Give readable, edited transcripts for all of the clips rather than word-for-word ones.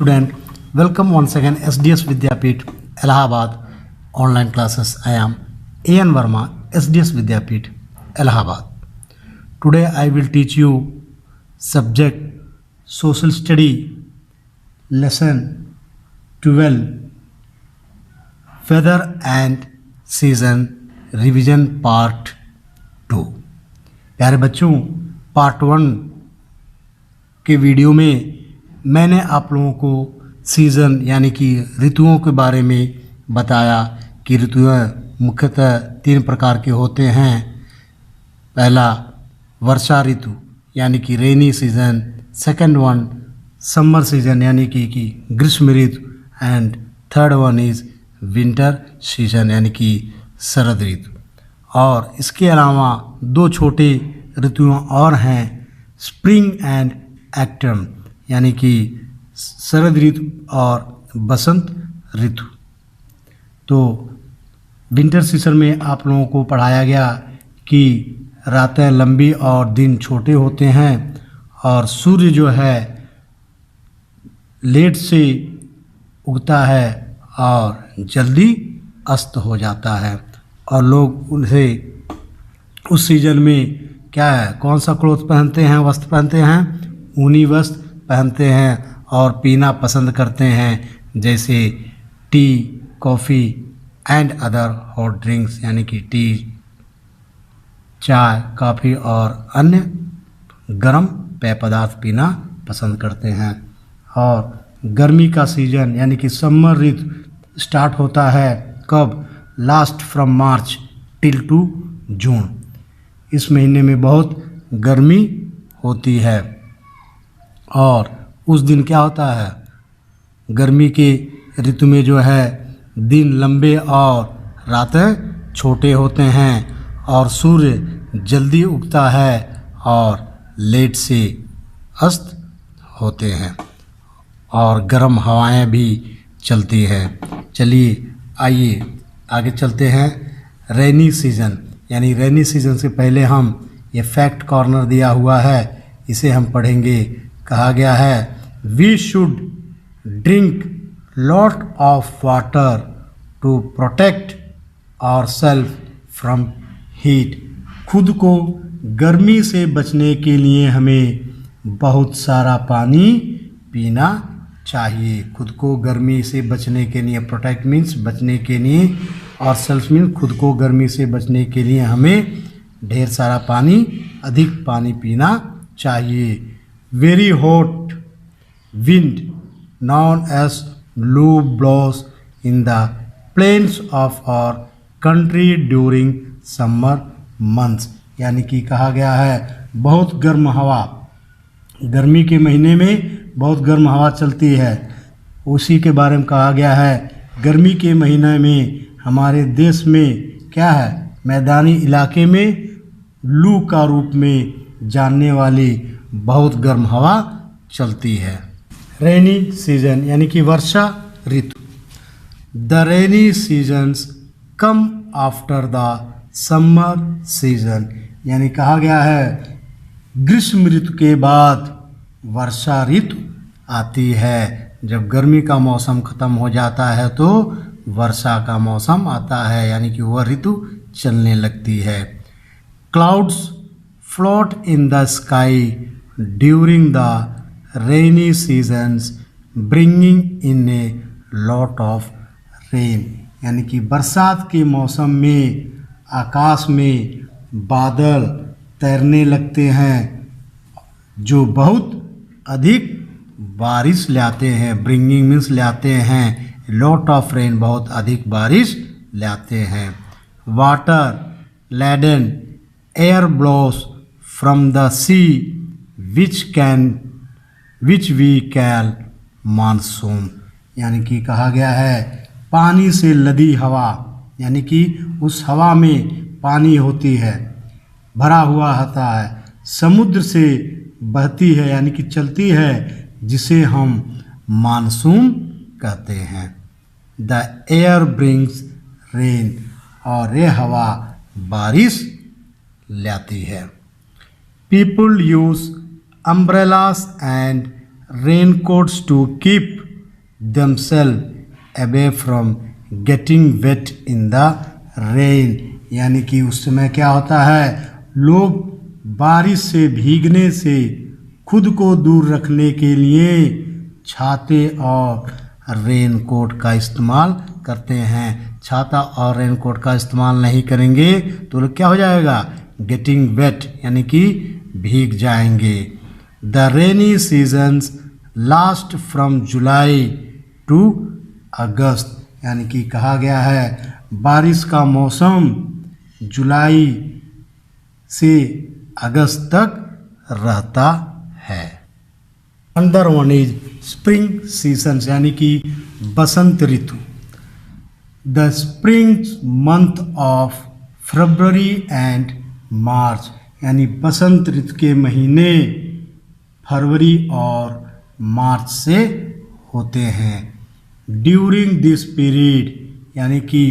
Student, welcome once again SDS Vidyapeeth, Allahabad online classes. I am A.N. Verma, SDS Vidyapeeth, Allahabad. Today I will teach you subject Social Study, lesson 12, Weather and Season Revision Part 2. प्यारे बच्चों, part 1 के video में मैंने आप लोगों को season यानी कि ऋतुओं के बारे में बताया कि ऋतुएं मुख्यतः 3 प्रकार के होते हैं। पहला वर्षा ऋतु यानी कि rainy season, second one summer season यानी कि ग्रीष्म ऋतु, and third one is winter season यानी कि शरद ऋतु। और इसके अलावा 2 छोटे ऋतुएं और हैं, स्प्रिंग एंड ऑटम यानी कि शरद ऋतु और बसंत ऋतु। तो विंटर सीजन में आप लोगों को पढ़ाया गया कि रातें लंबी और दिन छोटे होते हैं और सूर्य जो है लेट से उगता है और जल्दी अस्त हो जाता है, और लोग उनसे उस सीजन में क्या है, कौन सा क्लोथ पहनते हैं, वस्त्र पहनते हैं, ऊनी वस्त्र पहनते हैं और पीना पसंद करते हैं, जैसे T, coffee and other hot drinks यानी कि टी, चाय, कॉफ़ी और अन्य गर्म पेय पदार्थ पीना पसंद करते हैं। और गर्मी का सीज़न यानी कि समर ऋतु स्टार्ट होता है कब, last from March till to June. इस महीने में बहुत गर्मी होती है और उस दिन क्या होता है, गर्मी के ऋतु में जो है दिन लंबे और रातें छोटे होते हैं और सूर्य जल्दी उगता है और लेट से अस्त होते हैं और गर्म हवाएं भी चलती हैं। चलिए आइए आगे चलते हैं। रेनी सीज़न यानी रेनी सीज़न से पहले हम ये फैक्ट कॉर्नर दिया हुआ है, इसे हम पढ़ेंगे। कहा गया है we should drink lot of water to protect our self from heat. खुद को गर्मी से बचने के लिए हमें बहुत सारा पानी पीना चाहिए। खुद को गर्मी से बचने के लिए, प्रोटेक्ट मीन्स बचने के लिए, और सेल्फ मीन्स खुद को गर्मी से बचने के लिए हमें ढेर सारा पानी, अधिक पानी पीना चाहिए। Very hot wind known as loo blows in the plains of our country during summer months यानी कि कहा गया है बहुत गर्म हवा, गर्मी के महीने में बहुत गर्म हवा चलती है, उसी के बारे में कहा गया है। गर्मी के महीने में हमारे देश में क्या है, मैदानी इलाके में लू का रूप में जानने वाली बहुत गर्म हवा चलती है। रेनी सीजन यानी कि वर्षा ऋतु। The rainy seasons come after the summer season यानी कहा गया है ग्रीष्म ऋतु के बाद वर्षा ऋतु आती है। जब गर्मी का मौसम ख़त्म हो जाता है तो वर्षा का मौसम आता है यानी कि वह ऋतु चलने लगती है। Clouds float in the sky during the rainy seasons bringing in a lot of rain यानी कि बरसात के मौसम में आकाश में बादल तैरने लगते हैं जो बहुत अधिक बारिश लाते हैं। ब्रिंगिंग मीन्स लाते हैं, लॉट ऑफ रेन बहुत अधिक बारिश लाते हैं। Water laden air blows from the sea which we call monsoon यानी कि कहा गया है पानी से लदी हवा यानी कि उस हवा में पानी होती है, भरा हुआ होता है, समुद्र से बहती है यानी कि चलती है, जिसे हम मानसून कहते हैं। द एयर ब्रिंग्स रेन और ये हवा बारिश लाती है। People use umbrellas and raincoats to keep themselves away from getting wet in the rain, यानी कि उस समय क्या होता है, लोग बारिश से भीगने से खुद को दूर रखने के लिए छाते और रेनकोट का इस्तेमाल करते हैं। छाता और रेनकोट का इस्तेमाल नहीं करेंगे तो क्या हो जाएगा, गेटिंग वेट यानी कि भीग जाएंगे। The rainy seasons last from July to August, यानी कि कहा गया है बारिश का मौसम जुलाई से अगस्त तक रहता है। अंदर वन इज स्प्रिंग सीजन्स, यानी कि बसंत ऋतु। The spring month of February and March, यानी बसंत ऋतु के महीने फरवरी और मार्च से होते हैं। ड्यूरिंग दिस पीरियड, यानी कि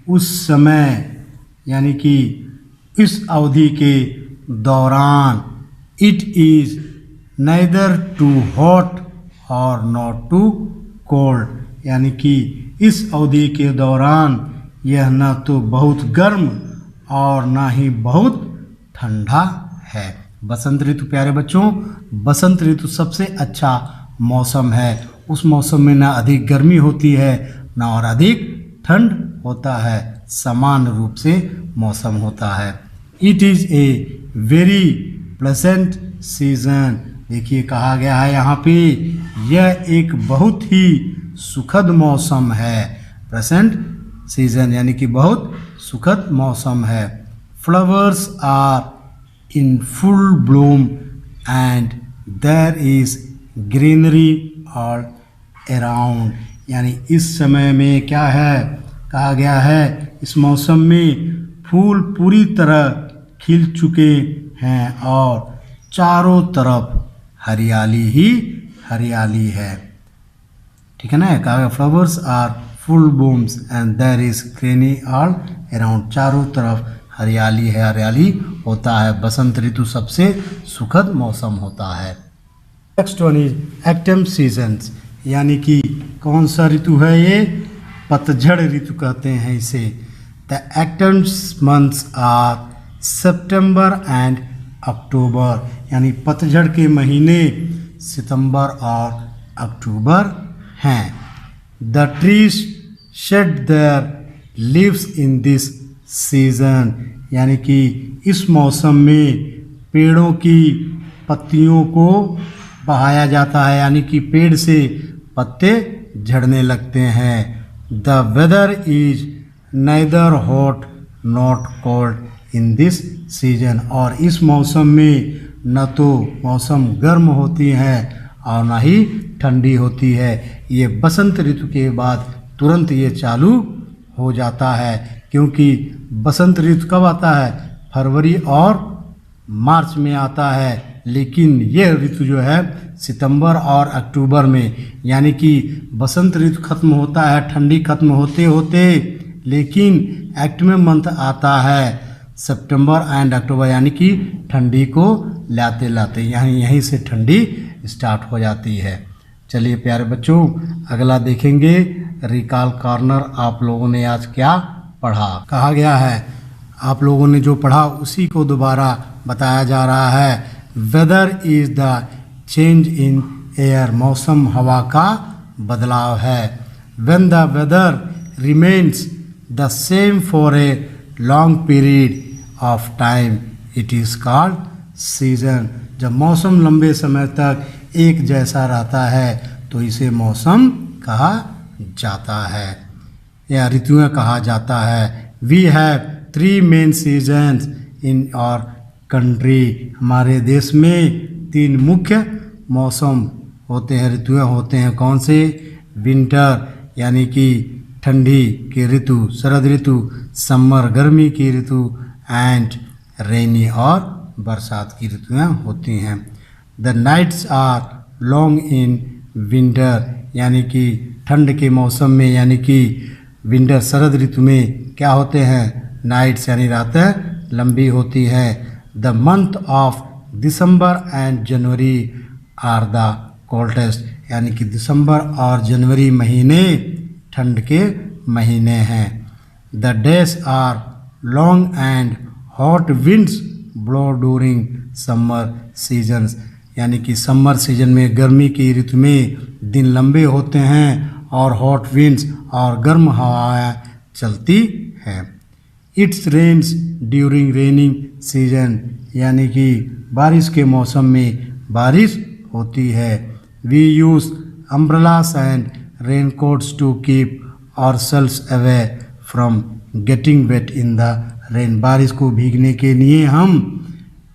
उस समय, यानी कि इस अवधि के दौरान, it is neither too hot और नॉट टू कोल्ड, यानी कि इस अवधि के दौरान यह न तो बहुत गर्म और ना ही बहुत ठंडा है। बसंत ऋतु प्यारे बच्चों, बसंत ऋतु सबसे अच्छा मौसम है। उस मौसम में ना अधिक गर्मी होती है ना और अधिक ठंड होता है, समान रूप से मौसम होता है। It is a very pleasant season, देखिए कहा गया है यहाँ पे यह एक बहुत ही सुखद मौसम है। प्रेजेंट सीजन यानी कि बहुत सुखद मौसम है। Flowers are in full bloom and there is greenery all around, यानी इस समय में क्या है, कहा गया है इस मौसम में फूल पूरी तरह खिल चुके हैं और चारों तरफ हरियाली ही हरियाली है। ठीक है ना, कहा गया flowers are full blooms and there is greenery all around, चारों तरफ हरियाली है, हरियाली होता है। बसंत ऋतु सबसे सुखद मौसम होता है। Next one is autumn seasons, यानी कि कौन सा ऋतु है ये, पतझड़ ऋतु कहते हैं इसे। The autumn months are September and October, यानी पतझड़ के महीने सितंबर और अक्टूबर हैं। The trees shed their leaves in this season, यानी कि इस मौसम में पेड़ों की पत्तियों को बहाया जाता है, यानी कि पेड़ से पत्ते झड़ने लगते हैं। The weather is neither hot not cold in this season, और इस मौसम में न तो मौसम गर्म होती है और न ही ठंडी होती है। ये बसंत ऋतु के बाद तुरंत ये चालू हो जाता है, क्योंकि बसंत ऋतु कब आता है, फरवरी और मार्च में आता है, लेकिन यह ऋतु जो है सितंबर और अक्टूबर में, यानी कि बसंत ऋतु खत्म होता है ठंडी खत्म होते होते, लेकिन एक्टिव मंथ आता है सितंबर एंड अक्टूबर, यानी कि ठंडी को लाते लाते यहीं से ठंडी स्टार्ट हो जाती है। चलिए प्यारे बच्चों, अगला देखेंगे रिकॉल कॉर्नर। आप लोगों ने आज क्या पढ़ा, कहा गया है आप लोगों ने जो पढ़ा उसी को दोबारा बताया जा रहा है। Weather is the change in air, मौसम हवा का बदलाव है। When the weather remains the same for a long period of time it is called season, जब मौसम लंबे समय तक एक जैसा रहता है तो इसे मौसम कहा जाता है या ऋतुएं कहा जाता है। We have 3 main seasons in our country, हमारे देश में 3 मुख्य मौसम होते हैं, ऋतुएं होते हैं। कौन से, विंटर यानी कि ठंडी की ऋतु, शरद ऋतु, समर गर्मी की ऋतु, एंड रेनी और बरसात की ऋतुएं होती हैं। The nights are long in winter, यानी कि ठंड के मौसम में, यानी कि विंटर शरद ऋतु में क्या होते हैं, नाइट्स यानी रातें लंबी होती है। The month of December and January are the coldest यानी कि दिसंबर और जनवरी महीने ठंड के महीने हैं। The days are long and hot winds blow during summer seasons यानी कि समर सीजन में गर्मी की ऋतु में दिन लंबे होते हैं और हॉट विंड्स और गर्म हवाएं चलती हैं। It's rains during raining season यानी कि बारिश के मौसम में बारिश होती है। We use umbrellas and raincoats to keep ourselves away from getting wet in the rain. बारिश को भीगने के लिए हम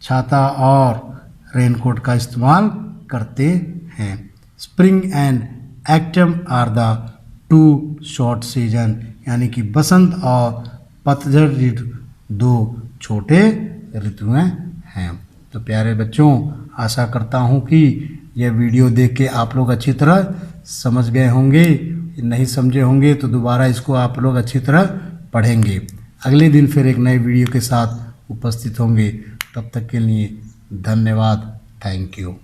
छाता और रेनकोट का इस्तेमाल करते हैं। Spring and autumn are the two short season यानी कि बसंत और पतझड़ ऋतु दो छोटे ऋतुएं हैं। तो प्यारे बच्चों, आशा करता हूँ कि यह वीडियो देख के आप लोग अच्छी तरह समझ गए होंगे। नहीं समझे होंगे तो दोबारा इसको आप लोग अच्छी तरह पढ़ेंगे। अगले दिन फिर एक नए वीडियो के साथ उपस्थित होंगे। तब तक के लिए धन्यवाद। Thank you.